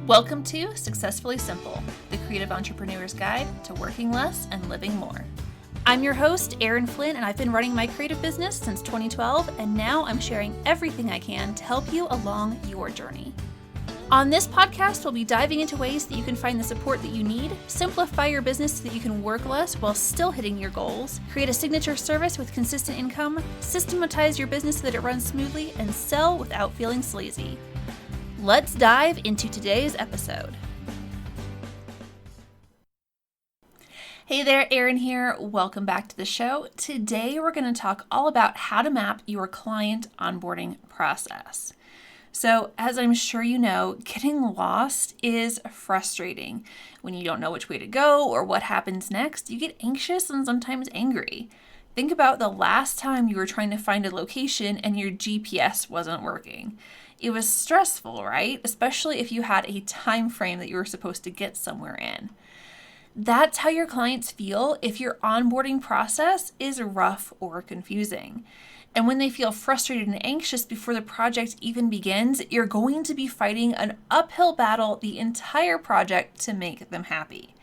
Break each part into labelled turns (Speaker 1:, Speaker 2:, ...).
Speaker 1: Welcome to Successfully Simple, the creative entrepreneur's guide to working less and living more. I'm your host, Erin Flynn, and I've been running my creative business since 2012, and now I'm sharing everything I can to help you along your journey. On this podcast, we'll be diving into ways that you can find the support that you need, simplify your business so that you can work less while still hitting your goals, create a signature service with consistent income, systematize your business so that it runs smoothly, and sell without feeling sleazy. Let's dive into today's episode. Hey there, Erin here. Welcome back to the show. Today we're going to talk all about how to map your client onboarding process. So, as I'm sure you know, getting lost is frustrating. When you don't know which way to go or what happens next, you get anxious and sometimes angry. Think about the last time you were trying to find a location and your GPS wasn't working. It was stressful, right? Especially if you had a time frame that you were supposed to get somewhere in. That's how your clients feel if your onboarding process is rough or confusing. And when they feel frustrated and anxious before the project even begins, you're going to be fighting an uphill battle the entire project to make them happy.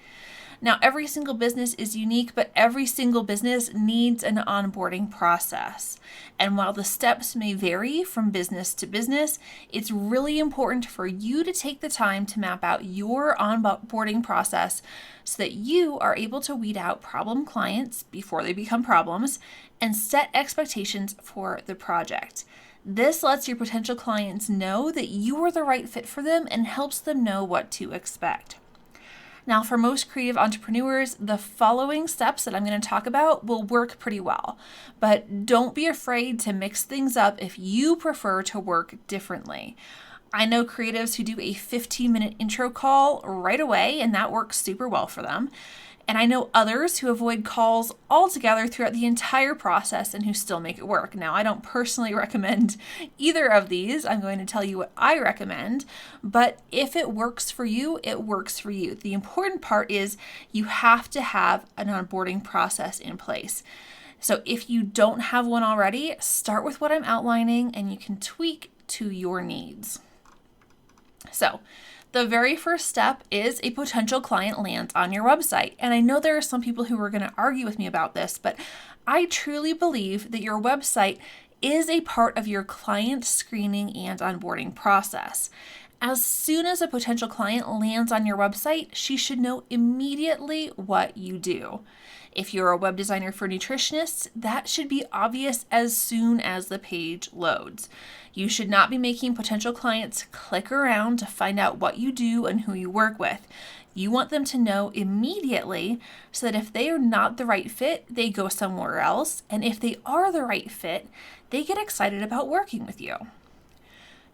Speaker 1: Now, every single business is unique, but every single business needs an onboarding process. And while the steps may vary from business to business, it's really important for you to take the time to map out your onboarding process so that you are able to weed out problem clients before they become problems and set expectations for the project. This lets your potential clients know that you are the right fit for them and helps them know what to expect. Now, for most creative entrepreneurs, the following steps that I'm going to talk about will work pretty well, but don't be afraid to mix things up if you prefer to work differently. I know creatives who do a 15-minute intro call right away, and that works super well for them. And I know others who avoid calls altogether throughout the entire process and who still make it work. Now, I don't personally recommend either of these. I'm going to tell you what I recommend, but if it works for you, it works for you. The important part is you have to have an onboarding process in place. So if you don't have one already, start with what I'm outlining and you can tweak to your needs. So, the very first step is a potential client lands on your website. And I know there are some people who are going to argue with me about this, but I truly believe that your website is a part of your client screening and onboarding process. As soon as a potential client lands on your website, she should know immediately what you do. If you're a web designer for nutritionists, that should be obvious as soon as the page loads. You should not be making potential clients click around to find out what you do and who you work with. You want them to know immediately so that if they are not the right fit, they go somewhere else. And if they are the right fit, they get excited about working with you.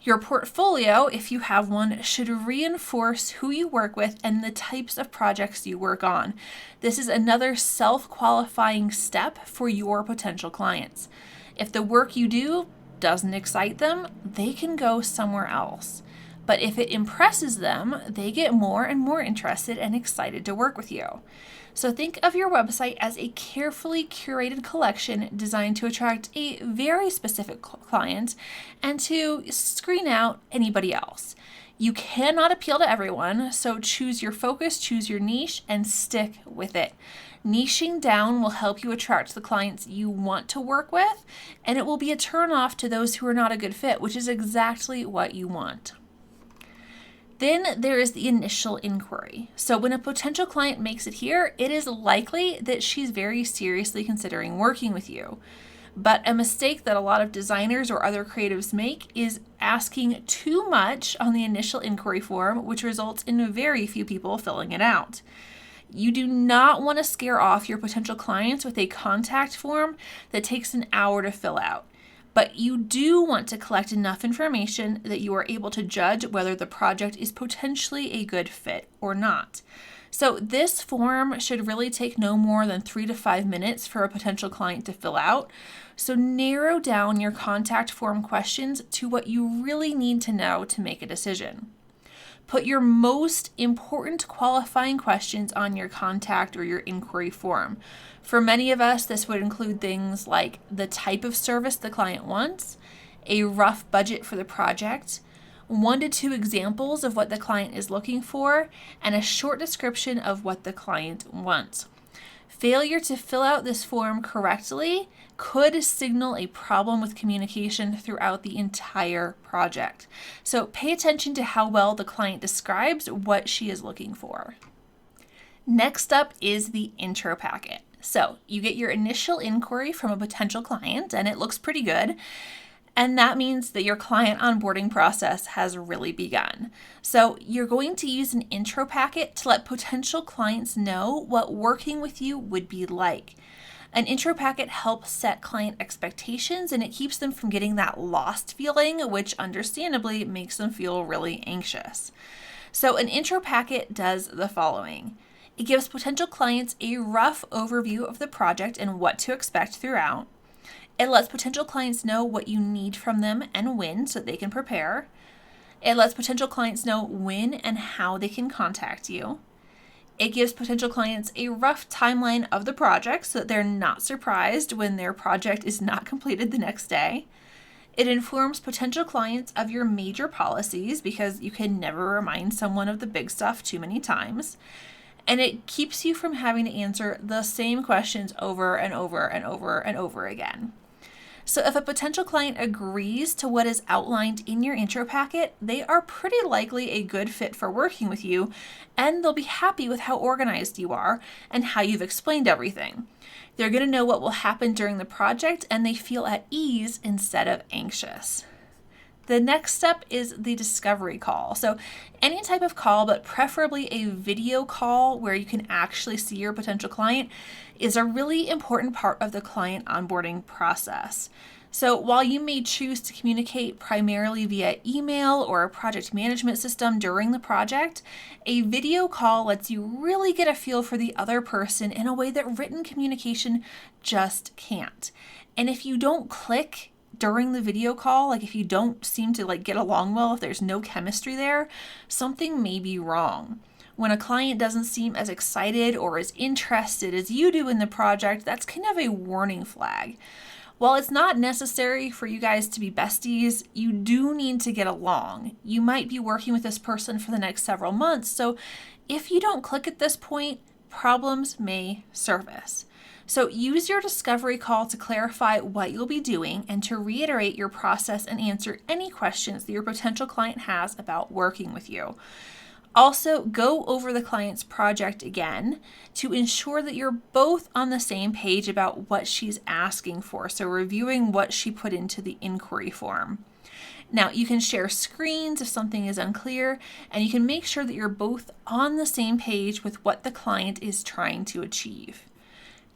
Speaker 1: Your portfolio, if you have one, should reinforce who you work with and the types of projects you work on. This is another self-qualifying step for your potential clients. If the work you do doesn't excite them, they can go somewhere else. But if it impresses them, they get more and more interested and excited to work with you. So think of your website as a carefully curated collection designed to attract a very specific client and to screen out anybody else. You cannot appeal to everyone, so choose your focus, choose your niche, and stick with it. Niching down will help you attract the clients you want to work with, and it will be a turnoff to those who are not a good fit, which is exactly what you want. Then there is the initial inquiry. So when a potential client makes it here, it is likely that she's very seriously considering working with you. But a mistake that a lot of designers or other creatives make is asking too much on the initial inquiry form, which results in very few people filling it out. You do not want to scare off your potential clients with a contact form that takes an hour to fill out. But you do want to collect enough information that you are able to judge whether the project is potentially a good fit or not. So this form should really take no more than 3 to 5 minutes for a potential client to fill out. So narrow down your contact form questions to what you really need to know to make a decision. Put your most important qualifying questions on your contact or your inquiry form. For many of us, this would include things like the type of service the client wants, a rough budget for the project, 1 to 2 examples of what the client is looking for, and a short description of what the client wants. Failure to fill out this form correctly could signal a problem with communication throughout the entire project. So pay attention to how well the client describes what she is looking for. Next up is the intro packet. So you get your initial inquiry from a potential client, and it looks pretty good. And that means that your client onboarding process has really begun. So you're going to use an intro packet to let potential clients know what working with you would be like. An intro packet helps set client expectations, and it keeps them from getting that lost feeling, which understandably makes them feel really anxious. So an intro packet does the following. It gives potential clients a rough overview of the project and what to expect throughout. It lets potential clients know what you need from them and when so they can prepare. It lets potential clients know when and how they can contact you. It gives potential clients a rough timeline of the project so that they're not surprised when their project is not completed the next day. It informs potential clients of your major policies because you can never remind someone of the big stuff too many times. And it keeps you from having to answer the same questions over and over and over and over again. So if a potential client agrees to what is outlined in your intro packet, they are pretty likely a good fit for working with you, and they'll be happy with how organized you are and how you've explained everything. They're going to know what will happen during the project, and they feel at ease instead of anxious. The next step is the discovery call. So any type of call, but preferably a video call where you can actually see your potential client, is a really important part of the client onboarding process. So while you may choose to communicate primarily via email or a project management system during the project, a video call lets you really get a feel for the other person in a way that written communication just can't. And if you don't click during the video call, like if you don't seem to get along well, if there's no chemistry there, something may be wrong. When a client doesn't seem as excited or as interested as you do in the project, that's kind of a warning flag. While it's not necessary for you guys to be besties, you do need to get along. You might be working with this person for the next several months, so if you don't click at this point, problems may surface. So use your discovery call to clarify what you'll be doing and to reiterate your process and answer any questions that your potential client has about working with you. Also, go over the client's project again to ensure that you're both on the same page about what she's asking for, so reviewing what she put into the inquiry form. Now, you can share screens if something is unclear, and you can make sure that you're both on the same page with what the client is trying to achieve.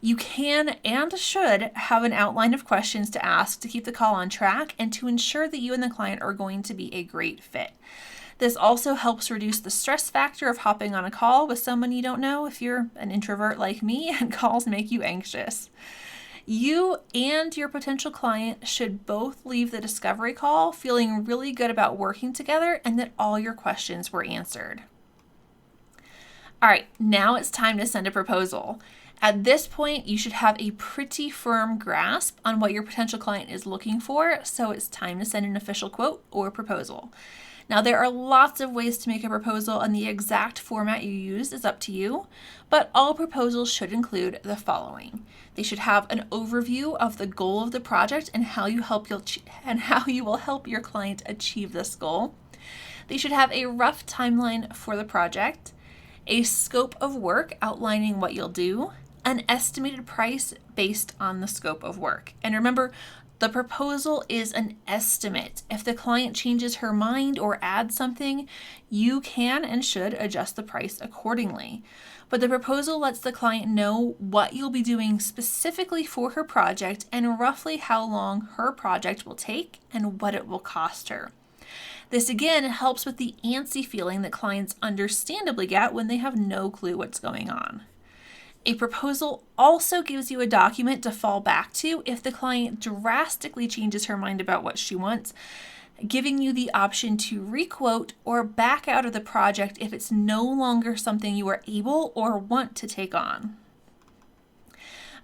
Speaker 1: You can and should have an outline of questions to ask to keep the call on track and to ensure that you and the client are going to be a great fit. This also helps reduce the stress factor of hopping on a call with someone you don't know if you're an introvert like me and calls make you anxious. You and your potential client should both leave the discovery call feeling really good about working together and that all your questions were answered. All right, now it's time to send a proposal. At this point, you should have a pretty firm grasp on what your potential client is looking for, so it's time to send an official quote or proposal. Now, there are lots of ways to make a proposal, and the exact format you use is up to you, but all proposals should include the following. They should have an overview of the goal of the project and how you will help your client achieve this goal. They should have a rough timeline for the project, a scope of work outlining what you'll do, an estimated price based on the scope of work. And remember, the proposal is an estimate. If the client changes her mind or adds something, you can and should adjust the price accordingly. But the proposal lets the client know what you'll be doing specifically for her project and roughly how long her project will take and what it will cost her. This again helps with the antsy feeling that clients understandably get when they have no clue what's going on. A proposal also gives you a document to fall back to if the client drastically changes her mind about what she wants, giving you the option to requote or back out of the project if it's no longer something you are able or want to take on.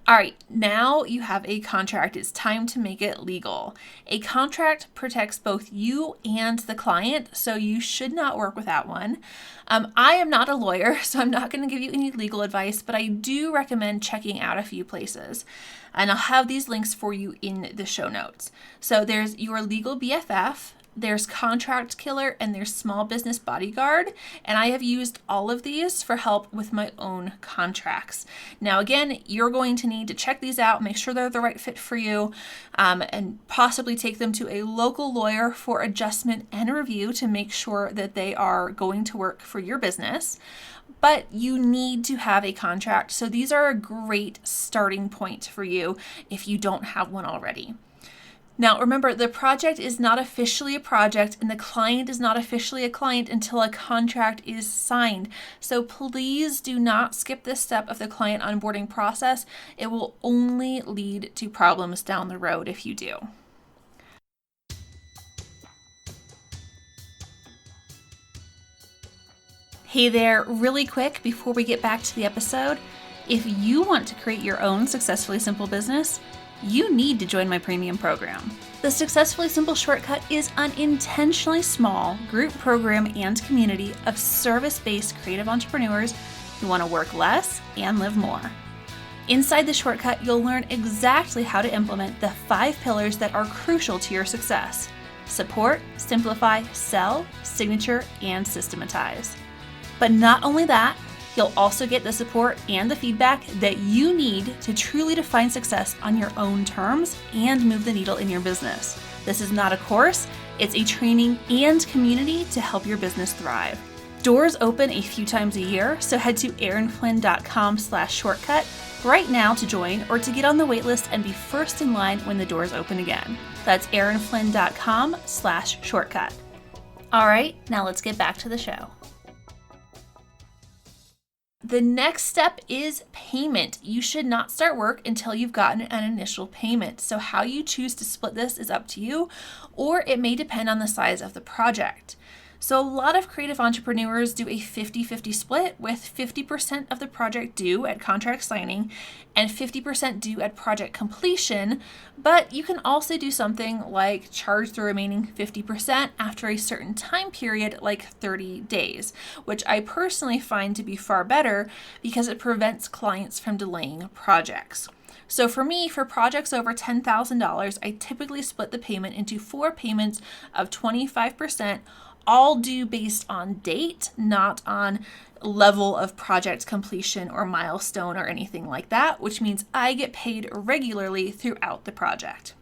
Speaker 1: All right, now you have a contract. It's time to make it legal. A contract protects both you and the client, so you should not work without one. I am not a lawyer, so I'm not going to give you any legal advice, but I do recommend checking out a few places. And I'll have these links for you in the show notes. So there's Your Legal BFF, there's Contract Killer, and there's Small Business Bodyguard. And I have used all of these for help with my own contracts. Now, again, you're going to need to check these out, make sure they're the right fit for you, and possibly take them to a local lawyer for adjustment and review to make sure that they are going to work for your business. But you need to have a contract. So these are a great starting point for you if you don't have one already. Now, remember, the project is not officially a project and the client is not officially a client until a contract is signed. So please do not skip this step of the client onboarding process. It will only lead to problems down the road if you do. Hey there, really quick before we get back to the episode, if you want to create your own Successfully Simple business, you need to join my premium program. The Successfully Simple Shortcut is an intentionally small group program and community of service-based creative entrepreneurs who want to work less and live more. Inside the shortcut, you'll learn exactly how to implement the 5 pillars that are crucial to your success: support, simplify, sell, signature, and systematize. But not only that, you'll also get the support and the feedback that you need to truly define success on your own terms and move the needle in your business. This is not a course, it's a training and community to help your business thrive. Doors open a few times a year, so head to erinflynn.com/shortcut right now to join or to get on the waitlist and be first in line when the doors open again. That's erinflynn.com/shortcut. All right, now let's get back to the show. The next step is payment. You should not start work until you've gotten an initial payment. So how you choose to split this is up to you, or it may depend on the size of the project. So a lot of creative entrepreneurs do a 50-50 split, with 50% of the project due at contract signing and 50% due at project completion. But you can also do something like charge the remaining 50% after a certain time period, like 30 days, which I personally find to be far better because it prevents clients from delaying projects. So for me, for projects over $10,000, I typically split the payment into 4 payments of 25%, all due based on date, not on level of project completion or milestone or anything like that, which means I get paid regularly throughout the project.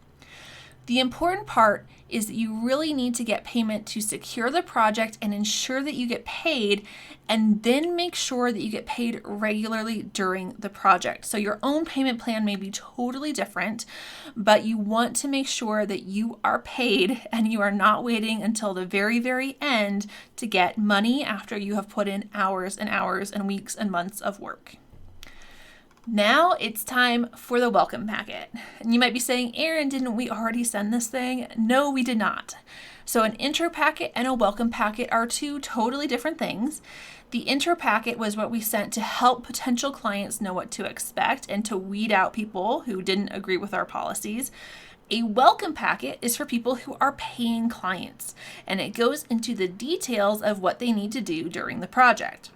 Speaker 1: The important part is that you really need to get payment to secure the project and ensure that you get paid, and then make sure that you get paid regularly during the project. So your own payment plan may be totally different, but you want to make sure that you are paid and you are not waiting until the very, very end to get money after you have put in hours and hours and weeks and months of work. Now it's time for the welcome packet. And you might be saying, Erin, didn't we already send this thing? No, we did not. So an intro packet and a welcome packet are 2 totally different things. The intro packet was what we sent to help potential clients know what to expect and to weed out people who didn't agree with our policies. A welcome packet is for people who are paying clients, and it goes into the details of what they need to do during the project.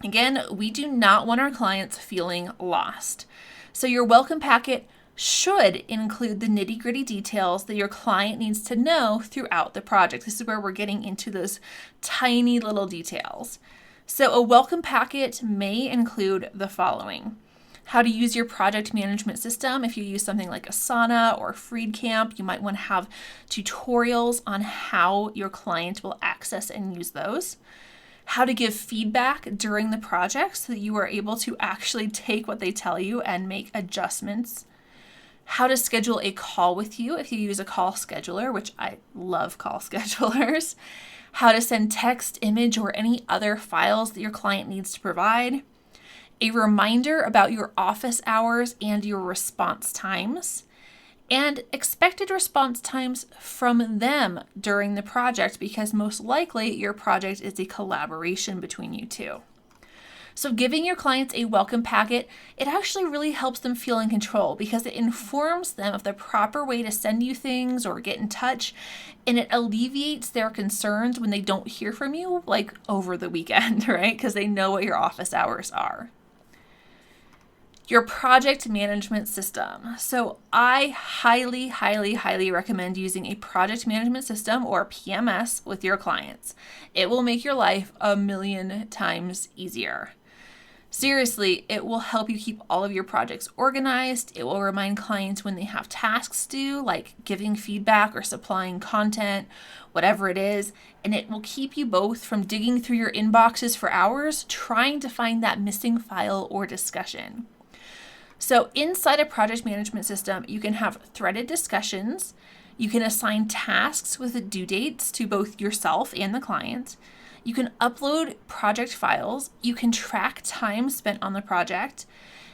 Speaker 1: Again, we do not want our clients feeling lost. So your welcome packet should include the nitty-gritty details that your client needs to know throughout the project. This is where we're getting into those tiny little details. So a welcome packet may include the following: how to use your project management system. If you use something like Asana or FreeCamp, you might want to have tutorials on how your client will access and use those. How to give feedback during the project so that you are able to actually take what they tell you and make adjustments. How to schedule a call with you if you use a call scheduler, which I love call schedulers. How to send text, image, or any other files that your client needs to provide. A reminder about your office hours and your response times. And expected response times from them during the project, because most likely your project is a collaboration between you two. So giving your clients a welcome packet, it actually really helps them feel in control because it informs them of the proper way to send you things or get in touch, and it alleviates their concerns when they don't hear from you, like over the weekend, right? Because they know what your office hours are. Your project management system. So I highly, highly, highly recommend using a project management system or PMS with your clients. It will make your life a million times easier. Seriously, it will help you keep all of your projects organized. It will remind clients when they have tasks due, like giving feedback or supplying content, whatever it is. And it will keep you both from digging through your inboxes for hours trying to find that missing file or discussion. So inside a project management system, you can have threaded discussions. You can assign tasks with due dates to both yourself and the client. You can upload project files. You can track time spent on the project.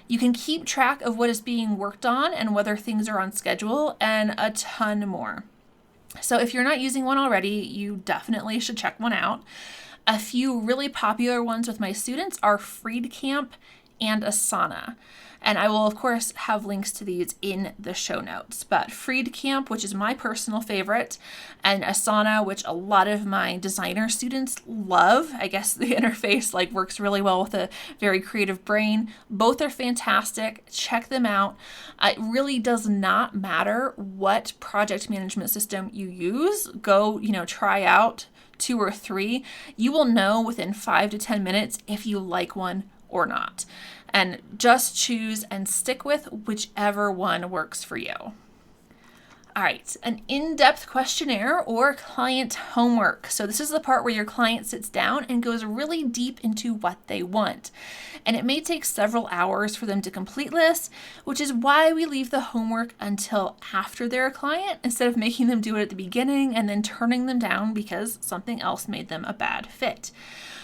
Speaker 1: You can keep track of what is being worked on and whether things are on schedule, and a ton more. So if you're not using one already, you definitely should check one out. A few really popular ones with my students are Freedcamp and Asana. And I will, of course, have links to these in the show notes. But Freedcamp, which is my personal favorite, and Asana, which a lot of my designer students love. I guess the interface works really well with a very creative brain. Both are fantastic. Check them out. It really does not matter what project management system you use. Go, try out 2 or 3. You will know within 5 to 10 minutes if you like one or not. And just choose and stick with whichever one works for you. All right, an in-depth questionnaire or client homework. So this is the part where your client sits down and goes really deep into what they want. And it may take several hours for them to complete this, which is why we leave the homework until after they're a client instead of making them do it at the beginning and then turning them down because something else made them a bad fit.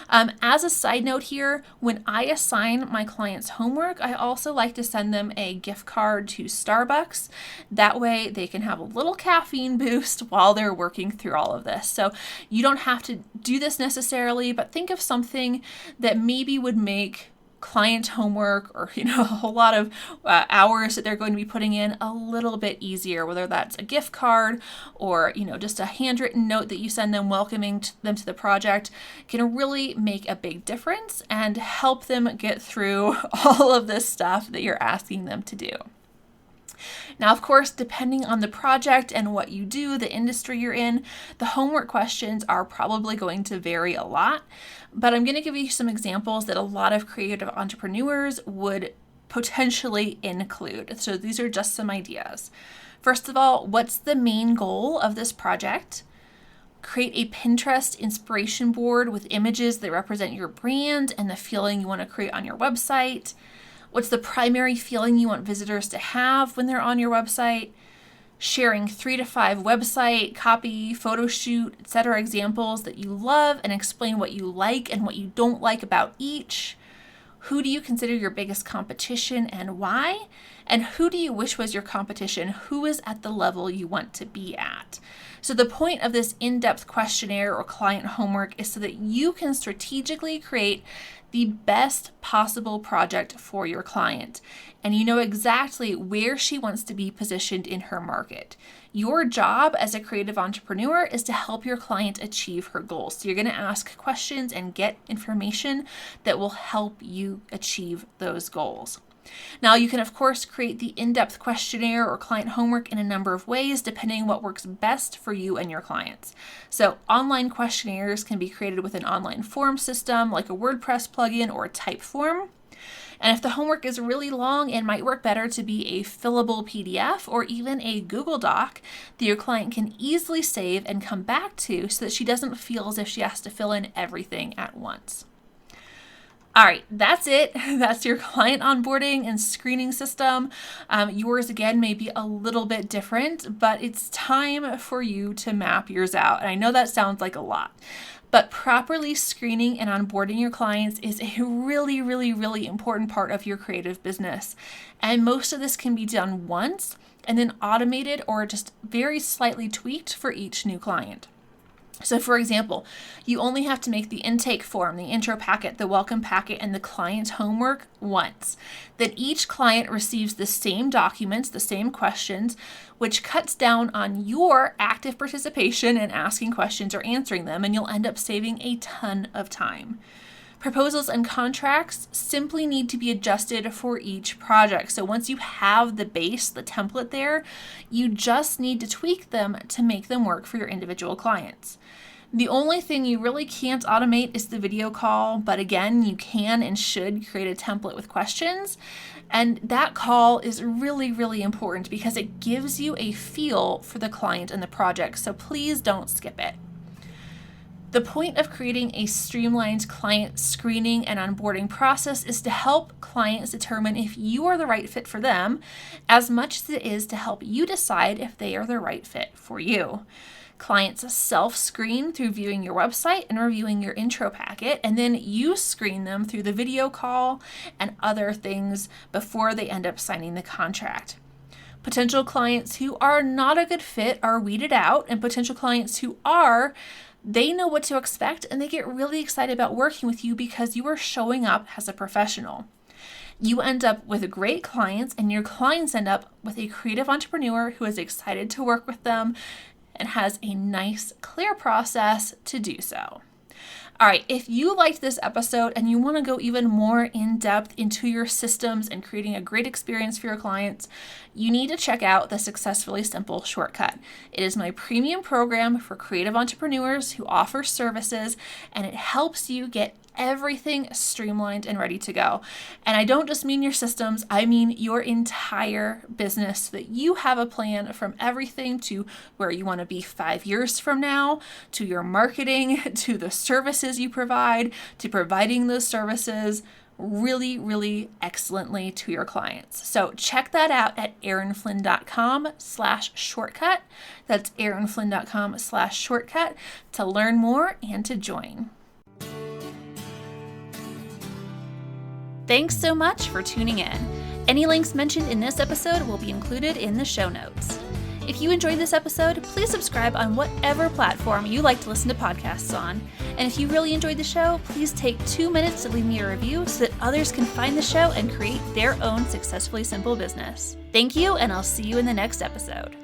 Speaker 1: As a side note here, when I assign my clients homework, I also like to send them a gift card to Starbucks. That way they can have a little caffeine boost while they're working through all of this. So you don't have to do this necessarily, but think of something that maybe would make client homework or a whole lot of hours that they're going to be putting in a little bit easier, whether that's a gift card or just a handwritten note that you send them welcoming them to the project can really make a big difference and help them get through all of this stuff that you're asking them to do. Now, of course, depending on the project and what you do, the industry you're in, the homework questions are probably going to vary a lot, but I'm going to give you some examples that a lot of creative entrepreneurs would potentially include. So these are just some ideas. First of all, what's the main goal of this project? Create a Pinterest inspiration board with images that represent your brand and the feeling you want to create on your website. What's the primary feeling you want visitors to have when they're on your website? Sharing 3 to 5 website, copy, photo shoot, etc. examples that you love and explain what you like and what you don't like about each. Who do you consider your biggest competition and why? And who do you wish was your competition? Who is at the level you want to be at? So the point of this in-depth questionnaire or client homework is so that you can strategically create the best possible project for your client. And you know exactly where she wants to be positioned in her market. Your job as a creative entrepreneur is to help your client achieve her goals. So you're going to ask questions and get information that will help you achieve those goals. Now, you can, of course, create the in-depth questionnaire or client homework in a number of ways, depending on what works best for you and your clients. So online questionnaires can be created with an online form system like a WordPress plugin or a Typeform. And if the homework is really long, it might work better to be a fillable PDF or even a Google Doc that your client can easily save and come back to so that she doesn't feel as if she has to fill in everything at once. All right, that's it. That's your client onboarding and screening system. Yours, again, may be a little bit different, but it's time for you to map yours out. And I know that sounds like a lot, but properly screening and onboarding your clients is a really, really, really important part of your creative business. And most of this can be done once and then automated or just very slightly tweaked for each new client. So for example, you only have to make the intake form, the intro packet, the welcome packet, and the client homework once. Then each client receives the same documents, the same questions, which cuts down on your active participation in asking questions or answering them, and you'll end up saving a ton of time. Proposals and contracts simply need to be adjusted for each project. So once you have the base, the template there, you just need to tweak them to make them work for your individual clients. The only thing you really can't automate is the video call, but again, you can and should create a template with questions. And that call is really, really important because it gives you a feel for the client and the project. So please don't skip it. The point of creating a streamlined client screening and onboarding process is to help clients determine if you are the right fit for them, as much as it is to help you decide if they are the right fit for you. Clients self-screen through viewing your website and reviewing your intro packet, and then you screen them through the video call and other things before they end up signing the contract. Potential clients who are not a good fit are weeded out, and potential clients who are, they know what to expect and they get really excited about working with you because you are showing up as a professional. You end up with great clients, and your clients end up with a creative entrepreneur who is excited to work with them and has a nice, clear process to do so. All right, if you liked this episode and you want to go even more in depth into your systems and creating a great experience for your clients, you need to check out the Successfully Simple Shortcut. It is my premium program for creative entrepreneurs who offer services, and it helps you get everything streamlined and ready to go. And I don't just mean your systems, I mean your entire business, so that you have a plan from everything to where you want to be 5 years from now, to your marketing, to the services you provide, to providing those services really, really excellently to your clients. So check that out at erinflynn.com/shortcut. That's erinflynn.com/shortcut to learn more and to join. Thanks so much for tuning in. Any links mentioned in this episode will be included in the show notes. If you enjoyed this episode, please subscribe on whatever platform you like to listen to podcasts on. And if you really enjoyed the show, please take 2 minutes to leave me a review so that others can find the show and create their own successfully simple business. Thank you, and I'll see you in the next episode.